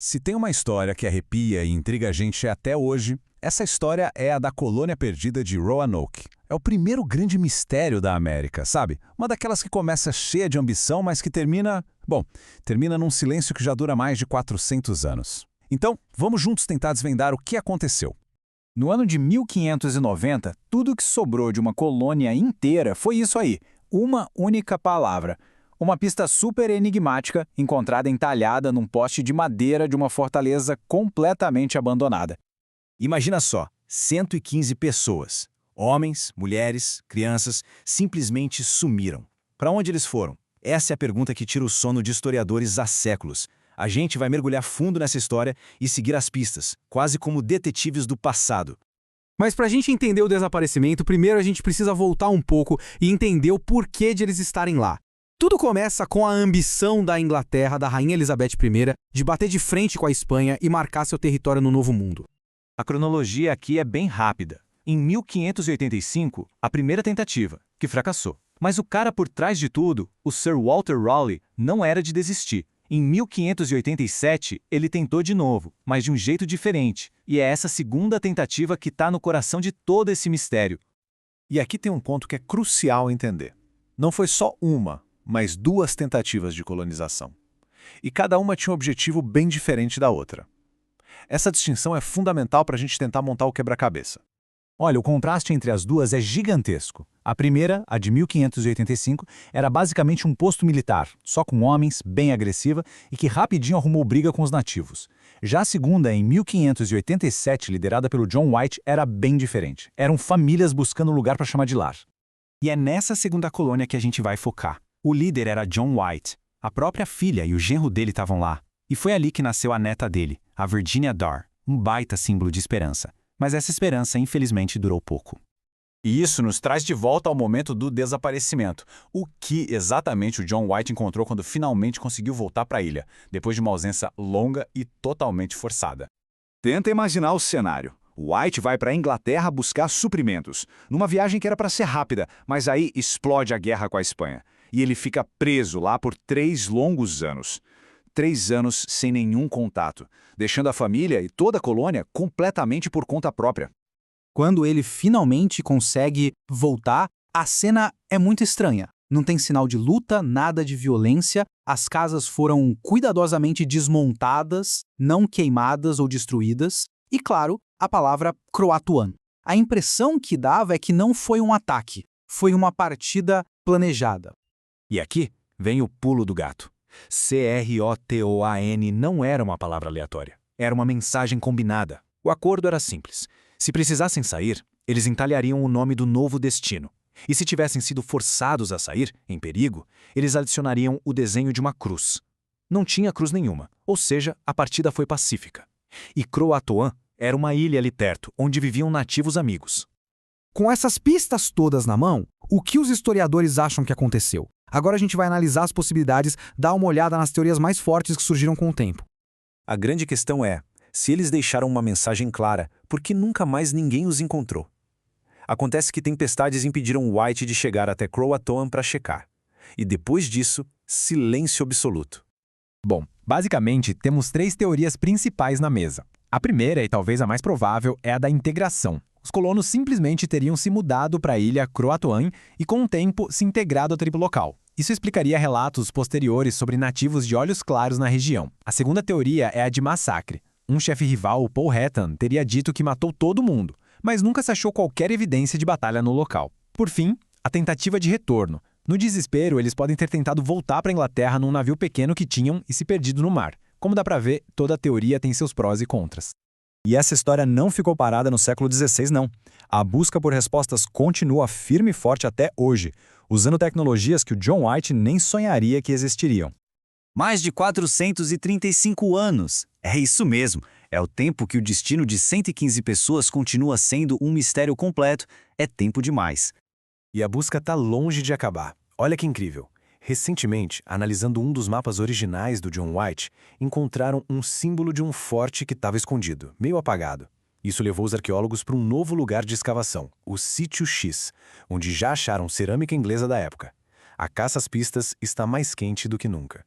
Se tem uma história que arrepia e intriga a gente até hoje, essa história é a da colônia perdida de Roanoke. É o primeiro grande mistério da América, sabe? Uma daquelas que começa cheia de ambição, mas que termina... Bom, termina num silêncio que já dura mais de 400 anos. Então, vamos juntos tentar desvendar o que aconteceu. No ano de 1590, tudo que sobrou de uma colônia inteira foi isso aí, uma única palavra. Uma pista super enigmática encontrada entalhada num poste de madeira de uma fortaleza completamente abandonada. Imagina só, 115 pessoas, homens, mulheres, crianças, simplesmente sumiram. Para onde eles foram? Essa é a pergunta que tira o sono de historiadores há séculos. A gente vai mergulhar fundo nessa história e seguir as pistas, quase como detetives do passado. Mas para a gente entender o desaparecimento, primeiro a gente precisa voltar um pouco e entender o porquê de eles estarem lá. Tudo começa com a ambição da Inglaterra, da Rainha Elizabeth I, de bater de frente com a Espanha e marcar seu território no Novo Mundo. A cronologia aqui é bem rápida. Em 1585, a primeira tentativa, que fracassou. Mas o cara por trás de tudo, o Sir Walter Raleigh, não era de desistir. Em 1587, ele tentou de novo, mas de um jeito diferente. E é essa segunda tentativa que está no coração de todo esse mistério. E aqui tem um ponto que é crucial entender. Não foi só uma, mas duas tentativas de colonização. E cada uma tinha um objetivo bem diferente da outra. Essa distinção é fundamental para a gente tentar montar o quebra-cabeça. Olha, o contraste entre as duas é gigantesco. A primeira, a de 1585, era basicamente um posto militar, só com homens, bem agressiva e que rapidinho arrumou briga com os nativos. Já a segunda, em 1587, liderada pelo John White, era bem diferente. Eram famílias buscando um lugar para chamar de lar. E é nessa segunda colônia que a gente vai focar. O líder era John White. A própria filha e o genro dele estavam lá. E foi ali que nasceu a neta dele, a Virginia Dare, um baita símbolo de esperança. Mas essa esperança, infelizmente, durou pouco. E isso nos traz de volta ao momento do desaparecimento. O que exatamente o John White encontrou quando finalmente conseguiu voltar para a ilha, depois de uma ausência longa e totalmente forçada? Tenta imaginar o cenário. White vai para a Inglaterra buscar suprimentos, numa viagem que era para ser rápida, mas aí explode a guerra com a Espanha. E ele fica preso lá por 3 longos anos. 3 anos sem nenhum contato, deixando a família e toda a colônia completamente por conta própria. Quando ele finalmente consegue voltar, a cena é muito estranha. Não tem sinal de luta, nada de violência, as casas foram cuidadosamente desmontadas, não queimadas ou destruídas, e claro, a palavra Croatoan. A impressão que dava é que não foi um ataque, foi uma partida planejada. E aqui vem o pulo do gato. Croatoan não era uma palavra aleatória. Era uma mensagem combinada. O acordo era simples. Se precisassem sair, eles entalhariam o nome do novo destino. E se tivessem sido forçados a sair, em perigo, eles adicionariam o desenho de uma cruz. Não tinha cruz nenhuma, ou seja, a partida foi pacífica. E Croatoan era uma ilha ali perto, onde viviam nativos amigos. Com essas pistas todas na mão, o que os historiadores acham que aconteceu? Agora a gente vai analisar as possibilidades, dar uma olhada nas teorias mais fortes que surgiram com o tempo. A grande questão é, se eles deixaram uma mensagem clara, por que nunca mais ninguém os encontrou? Acontece que tempestades impediram White de chegar até Croatoan para checar. E depois disso, silêncio absoluto. Bom, basicamente, temos 3 teorias principais na mesa. A primeira, e talvez a mais provável, é a da integração. Os colonos simplesmente teriam se mudado para a ilha Croatoan e, com o tempo, se integrado à tribo local. Isso explicaria relatos posteriores sobre nativos de olhos claros na região. A segunda teoria é a de massacre. Um chefe rival, Paul Hatton, teria dito que matou todo mundo, mas nunca se achou qualquer evidência de batalha no local. Por fim, a tentativa de retorno. No desespero, eles podem ter tentado voltar para a Inglaterra num navio pequeno que tinham e se perdido no mar. Como dá para ver, toda a teoria tem seus prós e contras. E essa história não ficou parada no século XVI, não. A busca por respostas continua firme e forte até hoje, usando tecnologias que o John White nem sonharia que existiriam. Mais de 435 anos. É isso mesmo. É o tempo que o destino de 115 pessoas continua sendo um mistério completo. É tempo demais. E a busca está longe de acabar. Olha que incrível. Recentemente, analisando um dos mapas originais do John White, encontraram um símbolo de um forte que estava escondido, meio apagado. Isso levou os arqueólogos para um novo lugar de escavação, o Sítio X, onde já acharam cerâmica inglesa da época. A caça às pistas está mais quente do que nunca.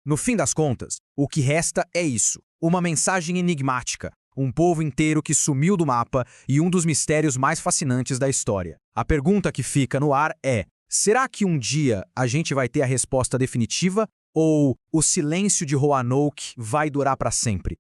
No fim das contas, o que resta é isso: uma mensagem enigmática, um povo inteiro que sumiu do mapa e um dos mistérios mais fascinantes da história. A pergunta que fica no ar é: será que um dia a gente vai ter a resposta definitiva ou o silêncio de Roanoke vai durar para sempre?